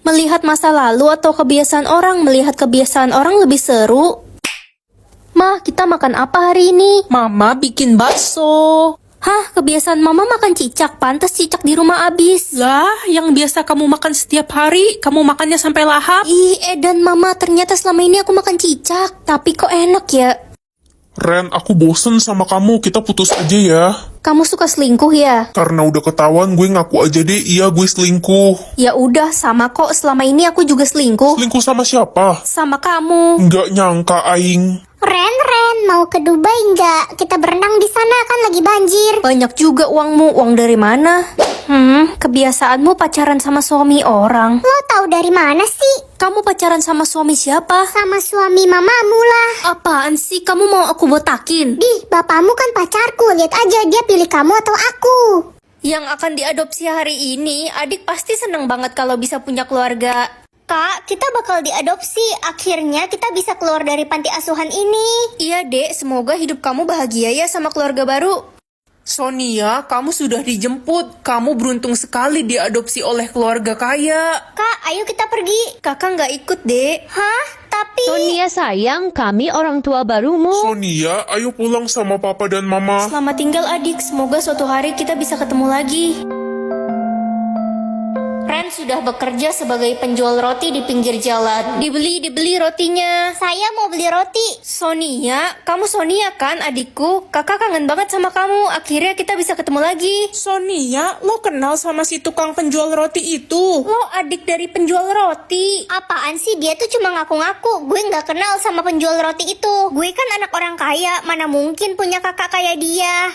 Melihat masa lalu atau kebiasaan orang, melihat kebiasaan orang lebih seru. Ma, kita makan apa hari ini? Mama bikin bakso. Hah, kebiasaan mama makan cicak, pantas cicak di rumah abis. Lah, yang biasa kamu makan setiap hari, kamu makannya sampai lahap. Ih, Edan mama, ternyata selama ini aku makan cicak. Tapi kok enak ya? Ren, aku bosen sama kamu, kita putus aja ya. Kamu suka selingkuh ya? Karena udah ketahuan, gue ngaku aja deh, iya gue selingkuh. Ya udah, sama kok. Selama ini aku juga selingkuh. Selingkuh sama siapa? Sama kamu. Nggak nyangka aing. Ren, mau ke Dubai nggak? Kita berenang di sana kan lagi banjir. Banyak juga uangmu. Uang dari mana? Kebiasaanmu pacaran sama suami orang. Lo tahu dari mana sih? Kamu pacaran sama suami siapa? Sama suami mamamu lah. Apaan sih? Kamu mau aku botakin? Dih, bapakmu kan pacarku. Lihat aja dia pilih kamu atau aku. Yang akan diadopsi hari ini, adik pasti seneng banget kalau bisa punya keluarga. Kak, kita bakal diadopsi. Akhirnya kita bisa keluar dari panti asuhan ini. Iya dek, semoga hidup kamu bahagia ya sama keluarga baru. Sonia, kamu sudah dijemput. Kamu beruntung sekali diadopsi oleh keluarga kaya. Kak, ayo kita pergi. Kakak nggak ikut dek. Hah? Tapi... Sonia sayang, kami orang tua barumu. Sonia, ayo pulang sama papa dan mama. Selamat tinggal adik, semoga suatu hari kita bisa ketemu lagi. Ren sudah bekerja sebagai penjual roti di pinggir jalan. Dibeli rotinya. Saya mau beli roti. Sonia, kamu Sonia kan adikku? Kakak kangen banget sama kamu. Akhirnya kita bisa ketemu lagi. Sonia, lo kenal sama si tukang penjual roti itu? Lo adik dari penjual roti. Apaan sih? Dia tuh cuma ngaku-ngaku. Gue nggak kenal sama penjual roti itu. Gue kan anak orang kaya. Mana mungkin punya kakak kayak dia.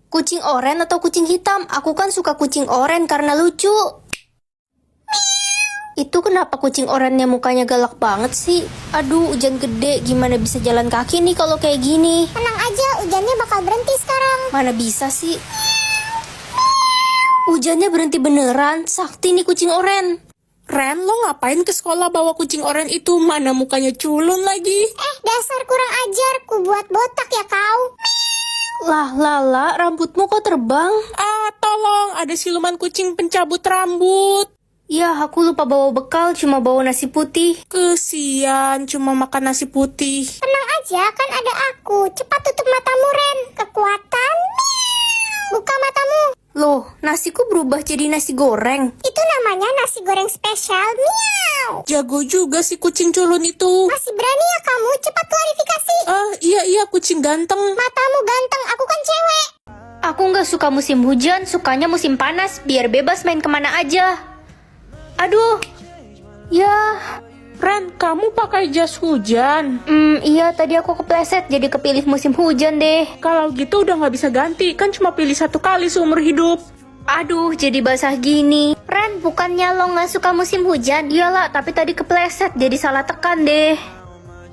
Kucing oren atau kucing hitam? Aku kan suka kucing oren karena lucu. Itu kenapa kucing orennya mukanya galak banget sih? Aduh, hujan gede. Gimana bisa jalan kaki nih kalau kayak gini? Tenang aja, hujannya bakal berhenti sekarang. Mana bisa sih? Hujannya berhenti beneran. Sakti nih kucing oren. Ren, lo ngapain ke sekolah bawa kucing oren itu? Mana mukanya culun lagi? Dasar kurang ajar. Ku buat botak ya kau. Lah, Lala, rambutmu kok terbang? Ah, tolong, ada siluman kucing pencabut rambut. Ya, aku lupa bawa bekal, cuma bawa nasi putih. Kesian, cuma makan nasi putih. Tenang aja, kan ada aku. Cepat tutup matamu, Ren. Kekuatan. Buka matamu. Loh, nasiku berubah jadi nasi goreng. Itu namanya nasi goreng spesial. Miau. Jago juga si kucing culun itu. Masih berani ya kamu? Cepat klarifikasi. Ah, iya, kucing ganteng. Matamu ganteng, aku kan cewek. Aku nggak suka musim hujan, sukanya musim panas, biar bebas main kemana aja. Aduh, ya, Ren, kamu pakai jas hujan. iya tadi aku kepleset jadi kepilih musim hujan deh. Kalau gitu udah nggak bisa ganti, kan cuma pilih satu kali seumur hidup. Aduh, jadi basah gini. Ren, bukannya lo nggak suka musim hujan? Iyalah, tapi tadi kepleset jadi salah tekan deh.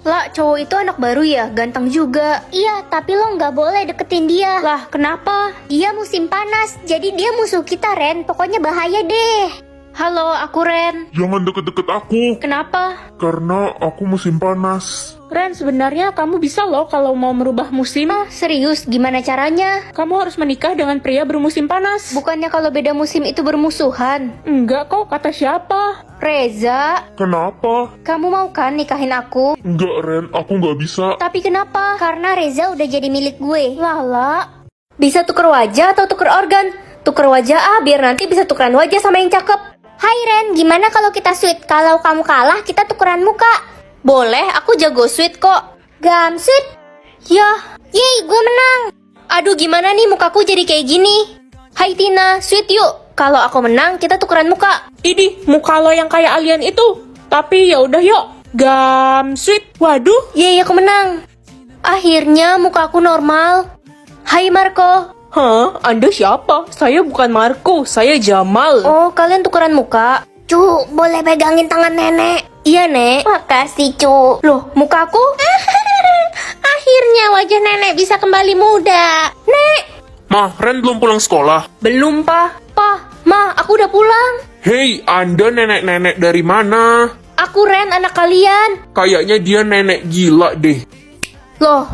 Lah, cowok itu anak baru ya, ganteng juga. Iya, tapi lo nggak boleh deketin dia. Lah, kenapa? Dia musim panas, jadi dia musuh kita, Ren. Pokoknya bahaya deh. Halo, aku Ren. Jangan deket-deket aku, Kenapa? karena aku musim panas. Ren, sebenarnya kamu bisa loh kalau mau merubah musim. Ah, serius? Gimana caranya? Kamu harus menikah dengan pria bermusim panas. Bukannya kalau beda musim itu bermusuhan? Enggak kok, kata siapa? Reza, Kenapa? kamu mau kan nikahin aku? Enggak, Ren, aku nggak bisa. Tapi kenapa? Karena Reza udah jadi milik gue. Lala, bisa tuker wajah atau tuker organ? Tuker wajah biar nanti bisa tukeran wajah sama yang cakep. Hai Ren, gimana kalau kita sweet? Kalau kamu kalah, kita tukeran muka. Boleh, aku jago sweet kok. Gam sweet. Yah, Yeay, gue menang. aduh gimana nih mukaku jadi kayak gini? Hai Tina, sweet yuk. Kalau aku menang, kita tukeran muka. Idih, muka lo yang kayak alien itu. Tapi ya udah yuk. Gam sweet. Waduh. Yeay, aku menang. Akhirnya mukaku normal. Hai Marco. Hah? Anda siapa? Saya bukan Marco, saya Jamal. Oh, kalian tukeran muka? Cu, boleh pegangin tangan nenek? Iya, Nek. Makasih, Cu. Loh, mukaku? Akhirnya wajah nenek bisa kembali muda. Nek. Ma, Ren belum pulang sekolah. Belum, Pak. Pa, Ma, aku udah pulang. Hei, Anda nenek-nenek dari mana? Aku Ren, anak kalian. Kayaknya dia nenek gila deh. Loh,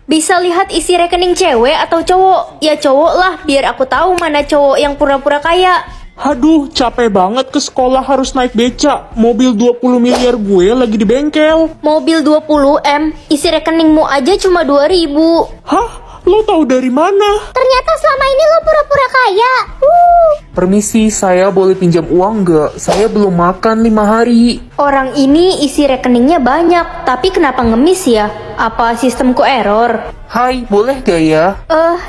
bisa lihat isi rekening cewek atau cowok? Ya cowok lah, biar aku tahu mana cowok yang pura-pura kaya. Aduh, capek banget ke sekolah harus naik beca. Mobil 20 miliar gue lagi di bengkel. Mobil 20M, isi rekeningmu aja cuma 2.000. Hah? Lo tahu dari mana? Ternyata selama ini lo pura-pura kaya. Permisi, saya boleh pinjam uang nggak? Saya belum makan 5 hari. Orang ini isi rekeningnya banyak, tapi kenapa ngemis ya? Apa sistemku error? Hai, boleh gak ya?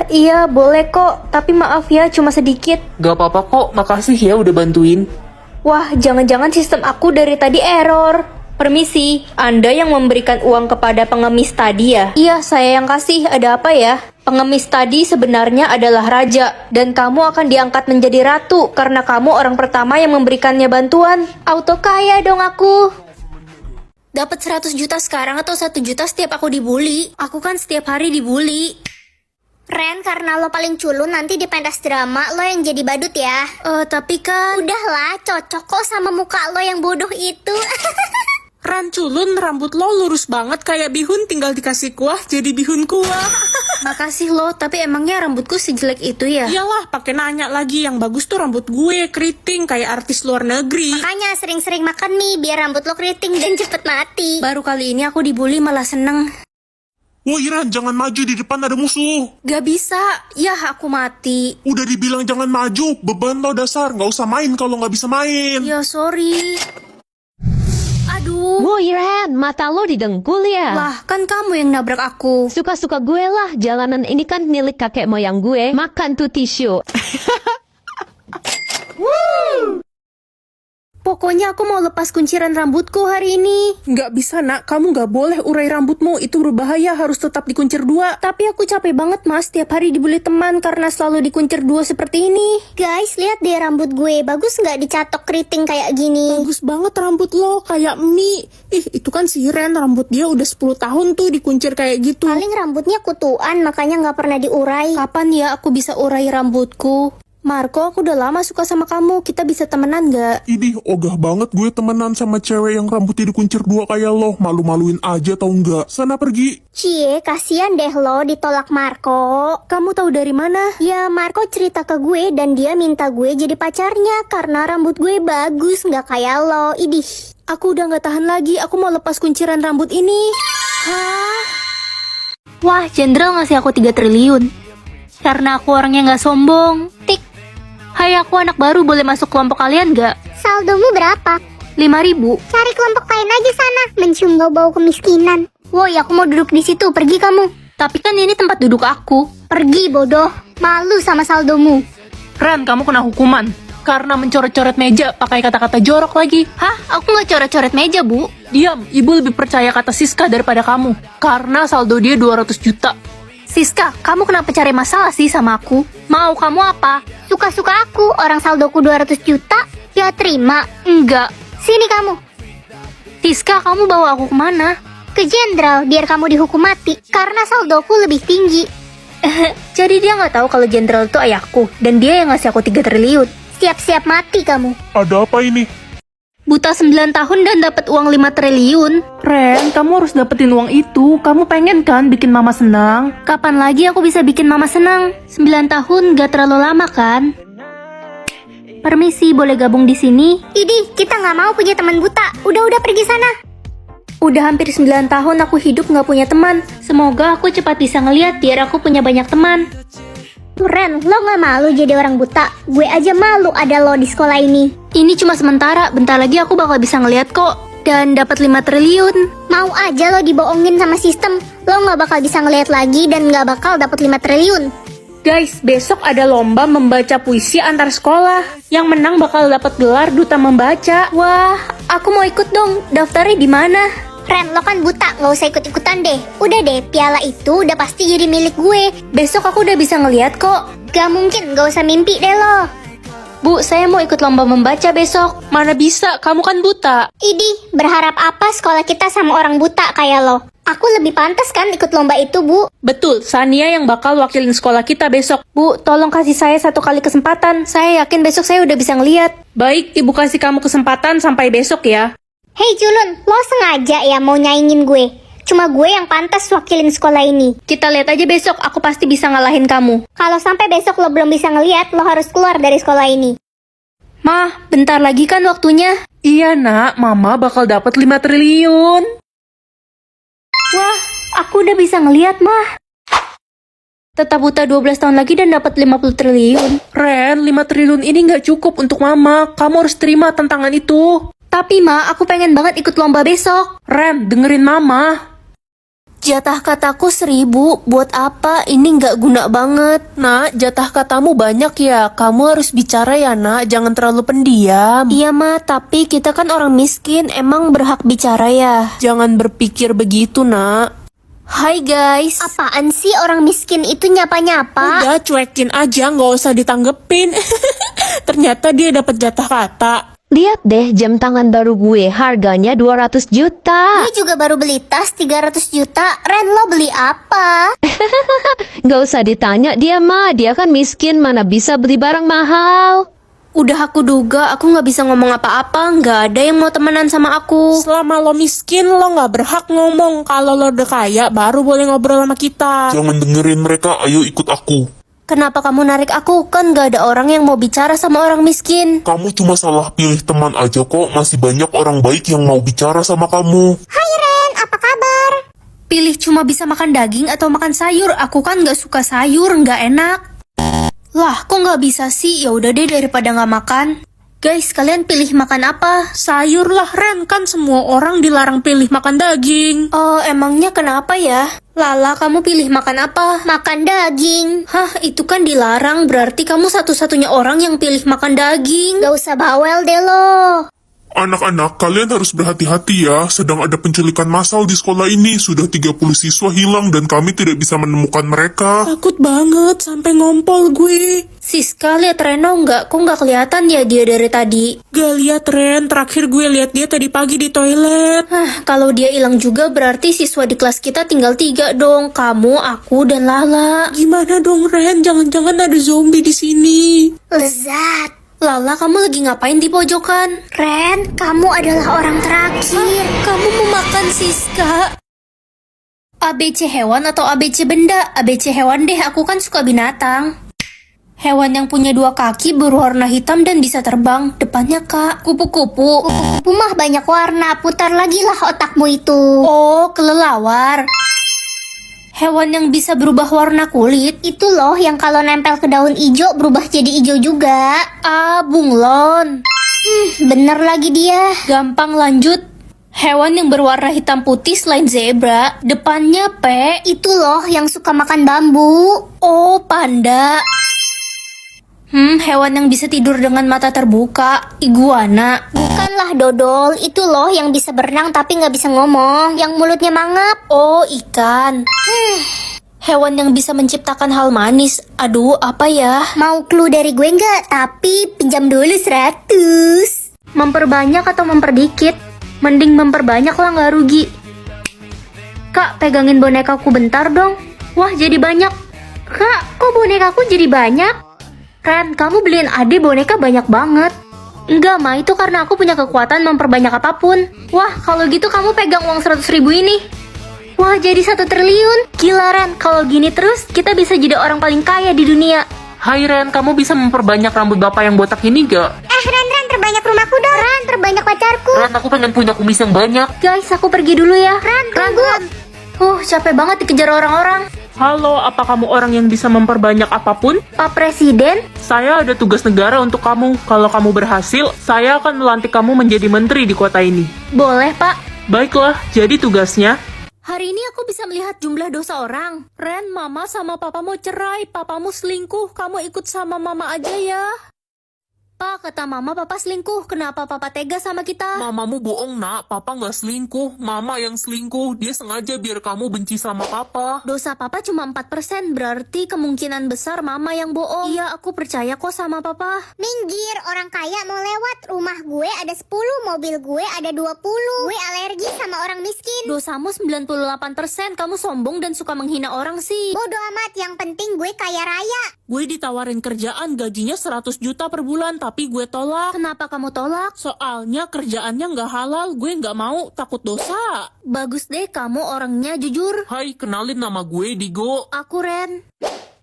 Iya boleh kok, tapi maaf ya cuma sedikit. Gak apa-apa kok, makasih ya udah bantuin. Wah, jangan-jangan sistem aku dari tadi error. Permisi, Anda yang memberikan uang kepada pengemis tadi ya? Iya, saya yang kasih. Ada apa ya? Pengemis tadi sebenarnya adalah raja, dan kamu akan diangkat menjadi ratu karena kamu orang pertama yang memberikannya bantuan. Auto kaya dong aku. Dapat 100 juta sekarang atau 1 juta setiap aku dibully? Aku kan setiap hari dibully. Ren, karena lo paling culun nanti di pentas drama lo yang jadi badut ya. Tapi kan... Udahlah, cocok kok sama muka lo yang bodoh itu. Ran culun, rambut lo lurus banget kayak bihun, tinggal dikasih kuah jadi bihun kuah. Makasih loh, tapi emangnya rambutku sejelek itu ya? Iyalah, pakai nanya lagi, yang bagus tuh rambut gue, keriting kayak artis luar negeri. Makanya sering-sering makan mie biar rambut lo keriting dan cepet mati. Baru kali ini aku dibully malah seneng. Woi Ran, jangan maju, di depan ada musuh. Gak bisa, ya aku mati. Udah dibilang jangan maju, beban lo dasar. Nggak usah main kalau nggak bisa main. Ya sorry. Aduh. Woi Ren, mata lo didengkul ya? Lah, kan kamu yang nabrak aku. Suka-suka gue lah, jalanan ini kan milik kakek moyang gue. Makan tuh tisu. Pokoknya aku mau lepas kunciran rambutku hari ini. Nggak bisa nak, kamu nggak boleh urai rambutmu, itu berbahaya, harus tetap dikuncir 2. Tapi aku capek banget mas, tiap hari dibully teman karena selalu dikuncir 2 seperti ini. Guys, lihat deh rambut gue. Bagus nggak dicatok keriting kayak gini? Bagus banget rambut lo, kayak mie. Itu kan si Ren, rambut dia udah 10 tahun tuh dikuncir kayak gitu. Paling rambutnya kutuan, makanya nggak pernah diurai. Kapan ya aku bisa urai rambutku? Marco, aku udah lama suka sama kamu. Kita bisa temenan gak? Idih, ogah banget gue temenan sama cewek yang rambutnya dikuncir 2 kayak lo. Malu-maluin aja tau nggak? Sana pergi. Cie, kasihan deh lo ditolak Marco. Kamu tahu dari mana? Ya, Marco cerita ke gue dan dia minta gue jadi pacarnya karena rambut gue bagus, nggak kayak lo. Idih. Aku udah gak tahan lagi. Aku mau lepas kunciran rambut ini. Hah? Wah, Jenderal ngasih aku 3 triliun. Karena aku orangnya gak sombong. Tik. Hai, aku anak baru, boleh masuk kelompok kalian gak? Saldomu berapa? 5.000. Cari kelompok lain aja sana, mencium bau-bau kemiskinan. Woi, aku mau duduk di situ, pergi kamu. Tapi kan ini tempat duduk aku. Pergi bodoh, malu sama saldomu. Ren, kamu kena hukuman. Karena mencoret-coret meja, pakai kata-kata jorok lagi. Hah? Aku gak coret-coret meja, Bu. Diam, ibu lebih percaya kata Siska daripada kamu. Karena saldo dia 200 juta. Siska, kamu kenapa cari masalah sih sama aku? Mau kamu apa? Suka-suka aku, orang saldoku 200 juta, ya terima. Enggak. Sini kamu, Siska, kamu bawa aku kemana? ke jenderal biar kamu dihukum mati, karena saldoku lebih tinggi. Jadi dia gak tahu kalau Jenderal itu ayahku. Dan dia yang ngasih aku 3 triliun. Siap-siap mati kamu. Ada apa ini? Buta 9 tahun dan dapat uang 5 triliun. Ren, kamu harus dapetin uang itu. Kamu pengen kan bikin mama senang? Kapan lagi aku bisa bikin mama senang? 9 tahun gak terlalu lama kan? Permisi, boleh gabung di sini? Idih, kita nggak mau punya teman buta. Udah pergi sana. Udah hampir 9 tahun aku hidup gak punya teman. Semoga aku cepat bisa ngeliat biar aku punya banyak teman. Ren, lo nggak malu jadi orang buta? Gue aja malu ada lo di sekolah ini. Ini cuma sementara, bentar lagi aku bakal bisa ngeliat kok. Dan dapat 5 triliun. Mau aja lo dibohongin sama sistem. Lo nggak bakal bisa ngeliat lagi dan nggak bakal dapat 5 triliun. Guys, besok ada lomba membaca puisi antar sekolah. Yang menang bakal dapat gelar duta membaca. Wah, aku mau ikut dong. Daftarnya di mana? Ren, lo kan buta, nggak usah ikut-ikutan deh. Udah deh, piala itu udah pasti jadi milik gue. Besok aku udah bisa ngeliat kok. Gak mungkin, nggak usah mimpi deh lo. Bu, saya mau ikut lomba membaca besok. Mana bisa, kamu kan buta. Idih, berharap apa sekolah kita sama orang buta kayak lo? Aku lebih pantas kan ikut lomba itu, Bu. Betul, Sania yang bakal wakilin sekolah kita besok. Bu, tolong kasih saya 1 kali kesempatan. Saya yakin besok saya udah bisa ngeliat. Baik, ibu kasih kamu kesempatan sampai besok ya. Hei Julun, lo sengaja ya mau nyaingin gue? Cuma gue yang pantas wakilin sekolah ini. Kita lihat aja besok, aku pasti bisa ngalahin kamu. Kalau sampai besok lo belum bisa ngeliat, lo harus keluar dari sekolah ini. Mah, bentar lagi kan waktunya. Iya nak, mama bakal dapat 5 triliun. Wah, aku udah bisa ngeliat, Mah. Tetap buta 12 tahun lagi dan dapat 50 triliun. Ren, 5 triliun ini nggak cukup untuk mama. Kamu harus terima tantangan itu. Tapi, Ma, aku pengen banget ikut lomba besok. Ren, dengerin mama. Jatah kataku 1000, buat apa? Ini nggak guna banget. Nak, jatah katamu banyak ya. Kamu harus bicara ya nak, jangan terlalu pendiam. Iya, Ma, tapi kita kan orang miskin, emang berhak bicara ya? Jangan berpikir begitu nak. Hai guys. Apaan sih orang miskin itu nyapa-nyapa? Udah cuekin aja, nggak usah ditanggepin. Ternyata dia dapat jatah kata. Lihat deh jam tangan baru gue, harganya 200 juta. Gue juga baru beli tas 300 juta. Ren, lo beli apa? Gak usah ditanya dia mah, dia kan miskin, mana bisa beli barang mahal. Udah aku duga, aku nggak bisa ngomong apa-apa, nggak ada yang mau temenan sama aku. Selama lo miskin, lo nggak berhak ngomong. Kalau lo udah kaya, baru boleh ngobrol sama kita. Jangan dengerin mereka, ayo ikut aku. Kenapa kamu narik aku? Kan nggak ada orang yang mau bicara sama orang miskin. Kamu cuma salah pilih teman aja kok, masih banyak orang baik yang mau bicara sama kamu. Hai Ren, apa kabar? Pilih cuma bisa makan daging atau makan sayur. Aku kan nggak suka sayur, nggak enak. Lah, kok nggak bisa sih? Ya udah deh daripada nggak makan. Guys, kalian pilih makan apa? Sayur lah Ren, kan semua orang dilarang pilih makan daging. Oh, emangnya kenapa ya? Lala, kamu pilih makan apa? Makan daging. Hah, itu kan dilarang, berarti kamu satu-satunya orang yang pilih makan daging. Gak usah bawel deh lo. Anak-anak, kalian harus berhati-hati ya, sedang ada penculikan massal di sekolah ini. Sudah 30 siswa hilang dan kami tidak bisa menemukan mereka. Takut banget, sampai ngompol gue. Siska, lihat Reno nggak? Kok nggak kelihatan ya dia dari tadi? Gak lihat Ren, terakhir gue lihat dia tadi pagi di toilet. Kalau dia hilang juga berarti siswa di kelas kita tinggal 3 dong. Kamu, aku, dan Lala. Gimana dong Ren, jangan-jangan ada zombie di sini. Lezat. Lala, kamu lagi ngapain di pojokan? Ren, kamu adalah orang terakhir. Kamu mau makan Siska? ABC hewan atau ABC benda? ABC hewan deh, aku kan suka binatang. Hewan yang punya 2 kaki berwarna hitam dan bisa terbang. Depannya Kak, kupu-kupu. Kupu-kupu mah banyak warna. Putar lagi lah otakmu itu. Oh, kelelawar. Hewan yang bisa berubah warna kulit. Itu loh yang kalau nempel ke daun ijo berubah jadi ijo juga. Ah, bunglon. Bener lagi dia. Gampang, lanjut. Hewan yang berwarna hitam putih selain zebra. Depannya P. Itu loh yang suka makan bambu. Oh, panda. Hewan yang bisa tidur dengan mata terbuka. Iguana. Bukanlah dodol. Itu loh yang bisa berenang tapi nggak bisa ngomong. Yang mulutnya mangap. Oh, ikan. Hewan yang bisa menciptakan hal manis. Aduh, apa ya? Mau clue dari gue nggak? Tapi pinjam dulu 100. Memperbanyak atau memperdikit? Mending memperbanyak lah, nggak rugi. Kak, pegangin bonekaku bentar dong. Wah, jadi banyak. Kak, kok bonekaku jadi banyak? Ren, kamu beliin Ade boneka banyak banget. Enggak, Ma, itu karena aku punya kekuatan memperbanyak apapun. Wah, kalau gitu kamu pegang uang 100.000 ini. Wah, jadi 1 triliun. Gila, Ren, kalau gini terus, kita bisa jadi orang paling kaya di dunia. Hai Ren, kamu bisa memperbanyak rambut bapak yang botak ini gak? Ren, terbanyak rumahku dong. Ren, terbanyak pacarku. Ren, aku pengen punya kumis yang banyak. Guys, aku pergi dulu ya. Ren, tunggu. Capek banget dikejar orang-orang. Halo, apa kamu orang yang bisa memperbanyak apapun? Pak Presiden? Saya ada tugas negara untuk kamu. Kalau kamu berhasil, saya akan melantik kamu menjadi menteri di kota ini. Boleh, Pak. Baiklah, jadi tugasnya... Hari ini aku bisa melihat jumlah dosa orang. Ren, Mama sama Papa mau cerai. Papamu selingkuh. Kamu ikut sama Mama aja ya. Pak, kata Mama Papa selingkuh. Kenapa Papa tega sama kita? Mamamu bohong nak, papa nggak selingkuh. Mama yang selingkuh, dia sengaja biar kamu benci sama papa. Dosa Papa cuma 4%. Berarti kemungkinan besar Mama yang bohong. Iya, aku percaya kok sama Papa. Minggir, orang kaya mau lewat. Rumah gue ada 10, mobil gue ada 20. Gue alergi sama orang miskin. Dosamu 98%. Kamu sombong dan suka menghina orang sih. Bodoh amat, yang penting gue kaya raya. Gue ditawarin kerjaan gajinya 100 juta per bulan, tapi gue tolak. Kenapa kamu tolak? Soalnya kerjaannya nggak halal, gue nggak mau, takut dosa. Bagus deh, kamu orangnya jujur. Hai, kenalin nama gue Digo. Aku Ren.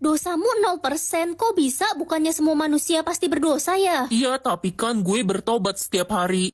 Dosamu 0%, kok bisa? Bukannya semua manusia pasti berdosa ya? Iya, tapi kan gue bertobat setiap hari.